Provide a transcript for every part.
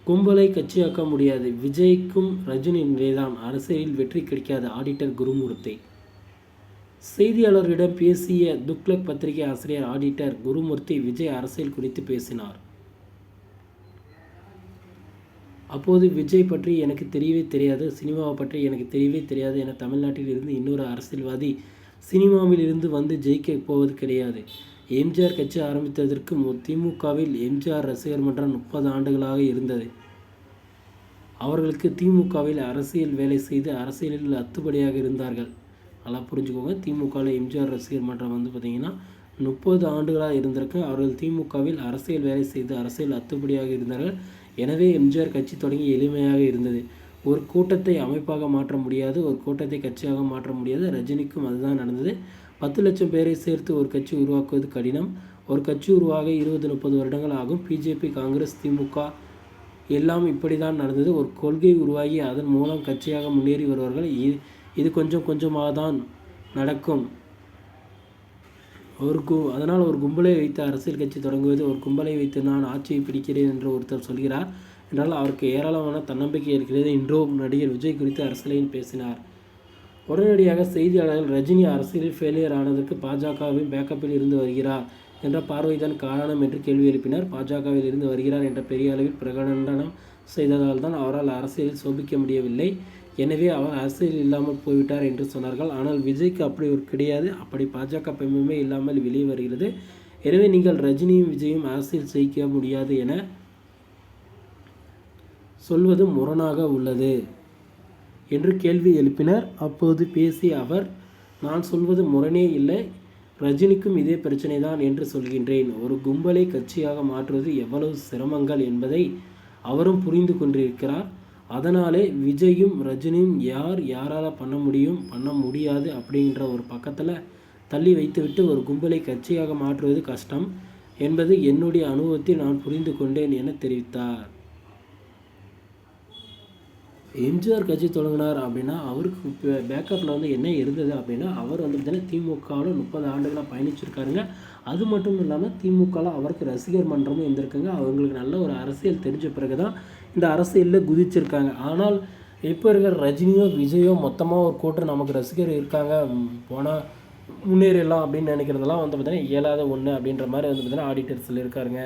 கும்பலை கட்சியாக்க முடியாது. விஜய்க்கும் ரஜினி நிலைதான். அரசியலில் வெற்றி கிடைக்காது. ஆடிட்டர் குருமூர்த்தி. செய்தியாளர்களிடம் பேசிய துக்ளக் பத்திரிகை ஆசிரியர் ஆடிட்டர் குருமூர்த்தி விஜய் அரசியல் குறித்து பேசினார். அப்போது விஜய் பற்றி எனக்கு தெரியவே தெரியாது, சினிமாவை பற்றி எனக்கு தெரியவே தெரியாது என தமிழ்நாட்டில் இருந்து இன்னொரு அரசியல்வாதி சினிமாவில் இருந்து வந்து ஜெயிக்க போவது கிடையாது. எம்ஜிஆர் கட்சி ஆரம்பித்ததற்கு திமுகவில் எம்ஜிஆர் ரசிகர் மன்றம் 30 ஆண்டுகளாக இருந்தது. அவர்களுக்கு திமுகவில் அரசியல் வேலை செய்து அரசியலில் அத்துப்படியாக இருந்தார்கள். நல்லா புரிஞ்சுக்கோங்க. திமுகவில் எம்ஜிஆர் ரசிகர் மன்றம் வந்து பார்த்திங்கன்னா 30 ஆண்டுகளாக இருந்திருக்கு. அவர்கள் திமுகவில் அரசியல் வேலை செய்து அரசியல் அத்துப்படியாக இருந்தார்கள். எனவே எம்ஜிஆர் கட்சி தொடங்கி எளிமையாக இருந்தது. ஒரு கூட்டத்தை அமைப்பாக மாற்ற முடியாது, ஒரு கூட்டத்தை கட்சியாக மாற்ற முடியாது. ரஜினிக்கும் அதுதான் நடந்தது. 10 லட்சம் பேரை சேர்த்து ஒரு கட்சி உருவாக்குவது கடினம். ஒரு கட்சி உருவாக 20-30 வருடங்கள் ஆகும். பிஜேபி, காங்கிரஸ், திமுக எல்லாம் இப்படி தான் நடந்தது. ஒரு கொள்கை உருவாகி அதன் மூலம் கட்சியாக முன்னேறி வருவார்கள். இது கொஞ்சம் கொஞ்சமாக தான் நடக்கும். அதனால் ஒரு கும்பலை வைத்து அரசியல் கட்சி தொடங்குவது, ஒரு கும்பலை வைத்து நான் ஆட்சியை பிடிக்கிறேன் என்று ஒருத்தர் சொல்கிறார் என்றால் அவருக்கு ஏராளமான தன்னம்பிக்கை இருக்கிறது. இன்றும் நடிகர் விஜய் குறித்து அரசியலில் பேசினார். உடனடியாக செய்தியாளர்கள் ரஜினி அரசியலில் ஃபெயிலியர் ஆனதற்கு பாஜகவின் பேக்கப்பில் இருந்து வருகிறார் என்ற பார்வைதான் காரணம் என்று கேள்வி எழுப்பினார். பாஜகவில் இருந்து வருகிறார் என்ற பெரிய அளவில் பிரகடனம் செய்ததால் தான் அவரால் அரசியலில் சோபிக்க முடியவில்லை. எனவே அவர் அரசியல் இல்லாமல் போய்விட்டார் என்று சொன்னார்கள். ஆனால் விஜய்க்கு அப்படி ஒரு கிடையாது. அப்படி பாஜக பெருமையுமே இல்லாமல் வெளியே வருகிறது. எனவே நீங்கள் ரஜினியும் விஜயும் அரசியல் செய்ய முடியாது என சொல்வது முரணாக உள்ளது என்று கேள்வி எழுப்பினர். அப்போது பேசிய அவர், நான் சொல்வது முரணே இல்லை, ரஜினிக்கும் இதே பிரச்சனை தான் என்று சொல்கின்றேன். ஒரு கும்பலை கட்சியாக மாற்றுவது எவ்வளவு சிரமங்கள் என்பதை அவரும் புரிந்து கொண்டிருக்கிறார். அதனாலே விஜயும் ரஜினியும் யாரால் பண்ண முடியும் பண்ண முடியாது அப்படின்ற ஒரு பக்கத்தில் தள்ளி வைத்துவிட்டு ஒரு கும்பலை கட்சியாக மாற்றுவது கஷ்டம் என்பது என்னுடைய அனுபவத்தில் நான் புரிந்து கொண்டேன் என தெரிவித்தார். எம்ஜிஆர் கட்சி தொடங்கினார் அப்படின்னா அவருக்கு பேக்கப்பில் வந்து என்ன இருந்தது அப்படின்னா அவர் வந்து பார்த்திங்கன்னா திமுகவில் 30 ஆண்டுகளாக பயணிச்சிருக்காருங்க. அது மட்டும் இல்லாமல் திமுகவில் அவருக்கு ரசிகர் மன்றமும் இருந்திருக்குங்க. அவங்களுக்கு நல்ல ஒரு அரசியல் தெரிஞ்ச பிறகு தான் இந்த அரசியலில் குதிச்சிருக்காங்க. ஆனால் இப்போ இருக்கிற ரஜினியோ விஜயோ மொத்தமாக ஒரு கூட்டம் நமக்கு ரசிகர் இருக்காங்க, போனால் முன்னேறிடலாம் அப்படின்னு நினைக்கிறதெல்லாம் வந்து பார்த்திங்கன்னா இயலாத ஒன்று அப்படின்ற மாதிரி வந்து பார்த்திங்கன்னா ஆடிட்டர் சொல்லியிருக்காருங்க.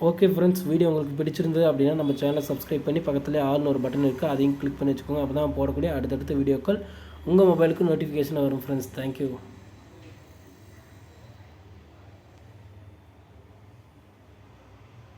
ஓகே ஃப்ரெண்ட்ஸ், வீடியோ உங்களுக்கு பிடிச்சிருந்தது அப்படின்னா நம்ம சேனலை சப்ஸ்கிரைப் பண்ணி பக்கத்துலேயே ஆல்னு ஒரு பட்டன் இருக்குது, அதையும் கிளிக் பண்ணி வச்சுக்கோங்க. அப்போ தான் போடக்கூடிய அடுத்தடுத்த வீடியோக்கள் உங்கள் மொபைலுக்கு நோட்டிஃபிகேஷன் வரும் ஃப்ரெண்ட்ஸ். தேங்க்யூ.